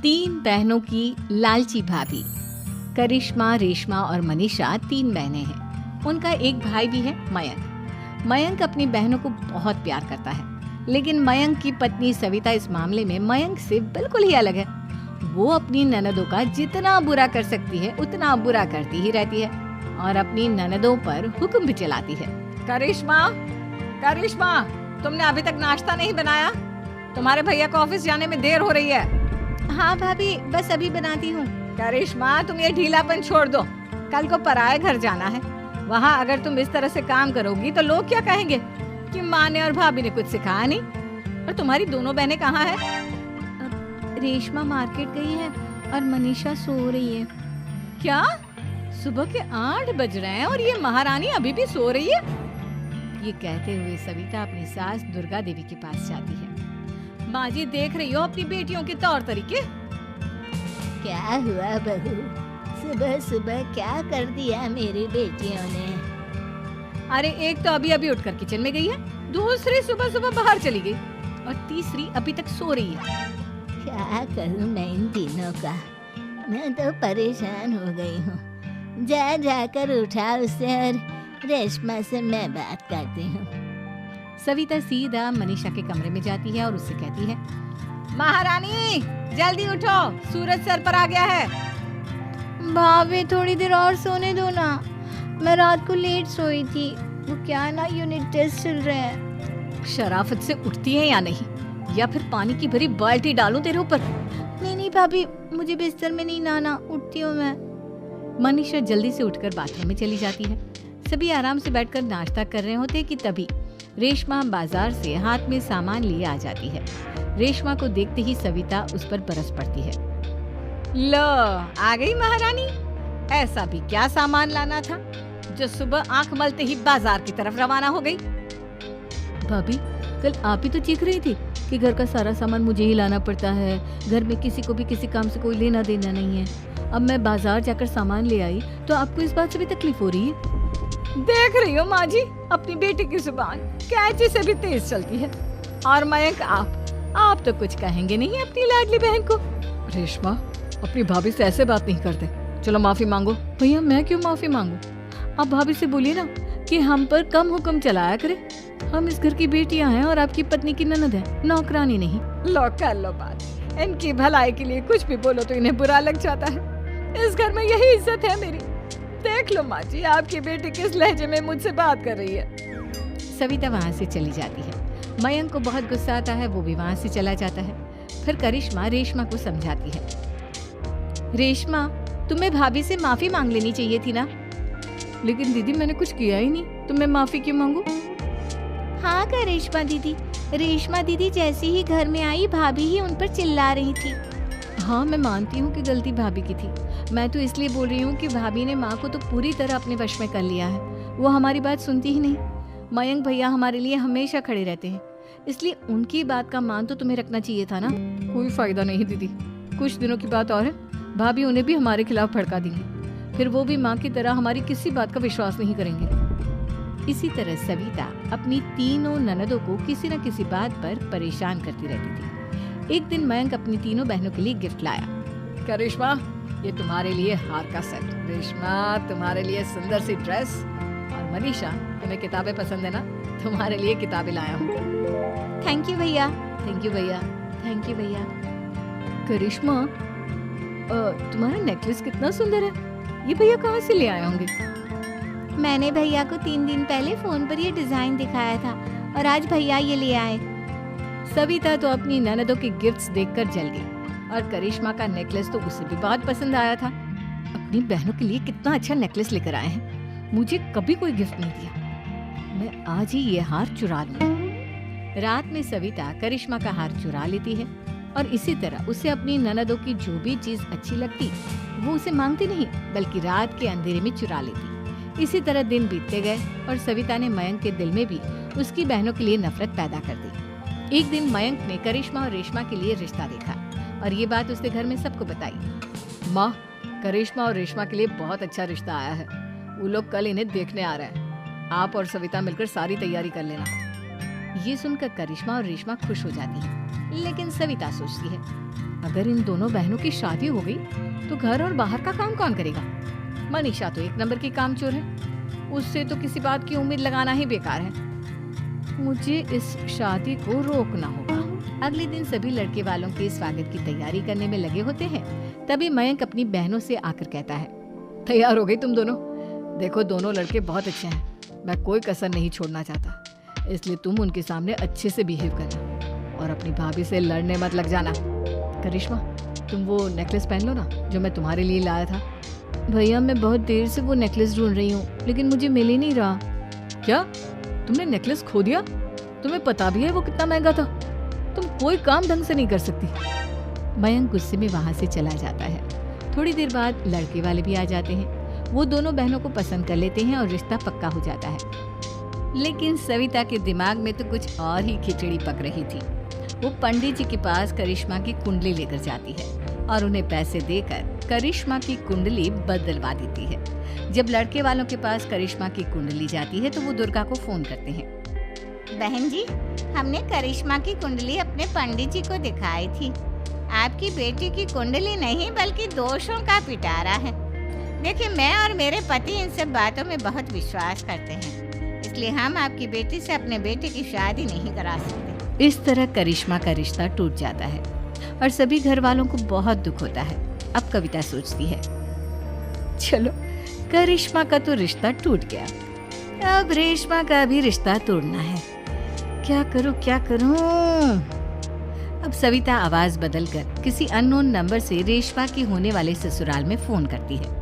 तीन बहनों की लालची भाभी। करिश्मा, रेशमा और मनीषा तीन बहनें हैं। उनका एक भाई भी है, मयंक। मयंक अपनी बहनों को बहुत प्यार करता है, लेकिन मयंक की पत्नी सविता इस मामले में मयंक से बिल्कुल ही अलग है। वो अपनी ननदों का जितना बुरा कर सकती है उतना बुरा करती ही रहती है और अपनी ननदों पर हुक्म भी चलाती है। करिश्मा, करिश्मा, तुमने अभी तक नाश्ता नहीं बनाया? तुम्हारे भैया को ऑफिस जाने में देर हो रही है। हाँ भाभी, बस अभी बनाती हूँ। करिश्मा, तुम ये ढीलापन छोड़ दो। कल को पराये घर जाना है। वहाँ अगर तुम इस तरह से काम करोगी तो लोग क्या कहेंगे कि माँ ने और भाभी ने कुछ सिखाया नहीं। और तुम्हारी दोनों बहनें कहाँ है? रेशमा मार्केट गई है और मनीषा सो रही है। क्या? सुबह के 8 बज रहे हैं और ये महारानी अभी भी सो रही है? ये कहते हुए सविता अपनी सास दुर्गा देवी के पास जाती है। माँ जी, देख रही हो अपनी बेटियों के तौर तरीके? क्या हुआ बहू, सुबह सुबह क्या कर दिया मेरी बेटियों ने? अरे एक तो अभी अभी उठकर किचन में गई है, दूसरी सुबह सुबह बाहर चली गई और तीसरी अभी तक सो रही है। क्या करूं मैं इन तीनों का, मैं तो परेशान हो गई हूँ। जा जाकर उठा उसे और रेशमा से मैं बात करती हूँ। सविता सीधा मनीषा के कमरे में जाती है और उससे कहती है, महारानी जल्दी उठो, सूरज सर पर आ गया है। भाभी थोड़ी देर और सोने दो ना, मैं रात को लेट सोई थी। वो क्या ना यूनिट टेस्ट चल रहे हैं। शराफत से उठती है या नहीं, या फिर पानी की भरी बाल्टी डालूं तेरे ऊपर? नहीं भाभी, मुझे बिस्तर में नहीं लाना, उठती हूँ मैं। मनीषा जल्दी से उठकर बाथरूम में चली जाती है। सभी आराम से बैठकर नाश्ता कर रहे होते कि तभी रेशमा बाजार से हाथ में सामान लिए आ जाती है। रेशमा को देखते ही सविता उस पर बरस पड़ती है। लो, आ गई महारानी। ऐसा भी क्या सामान लाना था जो सुबह आंख मलते ही बाजार की तरफ रवाना हो गई? भाभी, कल आप ही तो चीख रही थी कि घर का सारा सामान मुझे ही लाना पड़ता है, घर में किसी को भी किसी काम से कोई लेना देना नहीं है। अब मैं बाजार जाकर सामान ले आई तो आपको इस बात से भी तकलीफ हो रही है? देख रही हो माँ जी, अपनी बेटी की जुबान कैंची से भी तेज चलती है। और मयंक, आप तो कुछ कहेंगे नहीं अपनी लाडली बहन को। रेशमा, अपनी भाभी से ऐसे बात नहीं करते। चलो माफी मांगो। भैया, मैं क्यों माफी मांगू? आप भाभी से बोलिए ना कि हम पर कम हुक्म चलाया करे। हम इस घर की बेटियां हैं और आपकी पत्नी की ननद है, नौकरानी नहीं। लो कर लो बात। इनकी भलाई के लिए कुछ भी बोलो तो इन्हें बुरा लग जाता है। इस घर में यही इज्जत है मेरी। देख लो माँ जी, आपकी बेटी किस लहजे में मुझसे बात कर रही है। सविता वहाँ से चली जाती है। मयंक को बहुत गुस्सा आता है, वो भी वहाँ से चला जाता है। फिर करिश्मा रेशमा को समझाती है, रेशमा, तुम्हें भाभी से माफी मांग लेनी चाहिए थी ना। लेकिन दीदी, मैंने कुछ किया ही नहीं, तो मैं माफी क्यों मांगू? हाँ करिश्मा दीदी, रेशमा दीदी जैसे ही घर में आई भाभी ही उन पर चिल्ला रही थी। हाँ, मैं मानती हूँ कि गलती भाभी की थी। मैं तो इसलिए बोल रही हूँ कि भाभी ने माँ को तो पूरी तरह अपने वश में कर लिया है। वो हमारी बात सुनती ही नहीं। मयंक भैया हमारे लिए हमेशा खड़े रहते हैं, इसलिए उनकी बात का मान तो तुम्हें रखना चाहिए था ना। कोई फायदा नहीं दीदी, कुछ दिनों की बात और है, भाभी उन्हें भी हमारे खिलाफ भड़का देंगी। फिर वो भी माँ की तरह हमारी किसी बात का विश्वास नहीं करेंगे। इसी तरह सविता अपनी तीनों ननदों को किसी न किसी बात पर परेशान करती रहती थी। एक दिन मयंक अपनी तीनों बहनों के लिए गिफ्ट लाया। क्या रेशमा, ये तुम्हारे लिए हार का सेट। रेशमा, तुम्हारे लिए सुंदर सी ड्रेस। और मनीषा, तुम्हें किताबें पसंद है ना, तुम्हारे लिए किताबें लाया हूँ। थैंक यू भैया। थैंक यू भैया। थैंक यू भैया। करिश्मा, तुम्हारा नेकलेस कितना सुंदर है, ये भैया कहाँ से ले आए होंगे? मैंने भैया को 3 दिन पहले फोन पर ये डिजाइन दिखाया था और आज भैया ये ले आए। सविता तो अपनी ननदों के गिफ्ट्स देखकर जल गई और करिश्मा का नेकलेस तो उसे भी बहुत पसंद आया था। अपनी बहनों के लिए कितना अच्छा नेकलेस लेकर आए हैं, मुझे कभी कोई गिफ्ट नहीं दिया। मैं आज ही ये हार चुरा लूं। रात में सविता करिश्मा का हार चुरा लेती है और इसी तरह उसे अपनी ननदों की जो भी चीज अच्छी लगती वो उसे मांगती नहीं, बल्कि रात के अंधेरे में चुरा लेती। इसी तरह दिन बीतते गए और सविता ने मयंक के दिल में भी उसकी बहनों के लिए नफरत पैदा कर दी। एक दिन मयंक ने करिश्मा और रेशमा के लिए रिश्ता देखा और ये बात उसने घर में सबको बताई। माँ, करिश्मा और रेशमा के लिए बहुत अच्छा रिश्ता आया है, वो लोग कल इन्हें देखने आ रहे हैं। आप और सविता मिलकर सारी तैयारी कर लेना। ये सुनकर करिश्मा और रेशमा खुश हो जाती हैं। लेकिन सविता सोचती है, अगर इन दोनों बहनों की शादी हो गई तो घर और बाहर का काम कौन करेगा? मनीषा तो एक नंबर की कामचोर है, उससे तो किसी बात की उम्मीद लगाना ही बेकार है। मुझे इस शादी को रोकना होगा। अगले दिन सभी लड़के वालों के स्वागत की तैयारी करने में लगे होते हैं। तभी मयंक अपनी बहनों से आकर कहता है, तैयार हो गई तुम दोनों? देखो दोनों लड़के बहुत अच्छे हैं, मैं कोई कसर नहीं छोड़ना चाहता, इसलिए तुम उनके सामने अच्छे से बिहेव करना और अपनी भाभी से लड़ने मत लग जाना। करिश्मा, तुम वो नेकलेस पहन लो ना जो मैं तुम्हारे लिए लाया था। भैया मैं बहुत देर से वो नेकलेस ढूंढ रही हूँ, लेकिन मुझे मिल ही नहीं रहा। क्या तुमने नेकलेस खो दिया? तुम्हें पता भी है वो कितना महंगा था? तुम कोई काम ढंग से नहीं कर सकती। मयंक गुस्से में वहां से चला जाता है। थोड़ी देर बाद लड़के वाले भी आ जाते हैं। वो दोनों बहनों को पसंद कर लेते हैं और रिश्ता पक्का हो जाता है। लेकिन सविता के दिमाग में तो कुछ और ही खिचड़ी पक रही थी। वो पंडित जी के पास करिश्मा की कुंडली लेकर जाती है और उन्हें पैसे देकर करिश्मा की कुंडली बदलवा देती है। जब लड़के वालों के पास करिश्मा की कुंडली जाती है तो वो दुर्गा को फोन करते हैं। बहन जी, हमने करिश्मा की कुंडली अपने पंडित जी को दिखाई थी। आपकी बेटी की कुंडली नहीं बल्कि दोषों का पिटारा है। देखिए, मैं और मेरे पति इन सब बातों में बहुत विश्वास करते हैं, इसलिए हम आपकी बेटी से अपने बेटे की शादी नहीं करा सकते। इस तरह करिश्मा का रिश्ता टूट जाता है और सभी घर वालों को बहुत दुख होता है। अब कविता सोचती है, चलो करिश्मा का तो रिश्ता टूट गया, अब रेशमा का भी रिश्ता तोड़ना है। क्या करूं? अब सविता आवाज बदलकर किसी अननोन नंबर से रेशमा के होने वाले ससुराल में फोन करती है।